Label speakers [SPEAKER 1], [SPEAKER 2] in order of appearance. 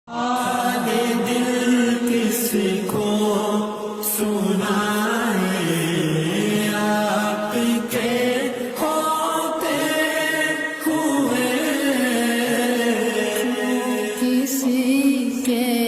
[SPEAKER 1] آگے دل کس کو سنائے، آپ کے ہوتے ہوئے
[SPEAKER 2] کسی کے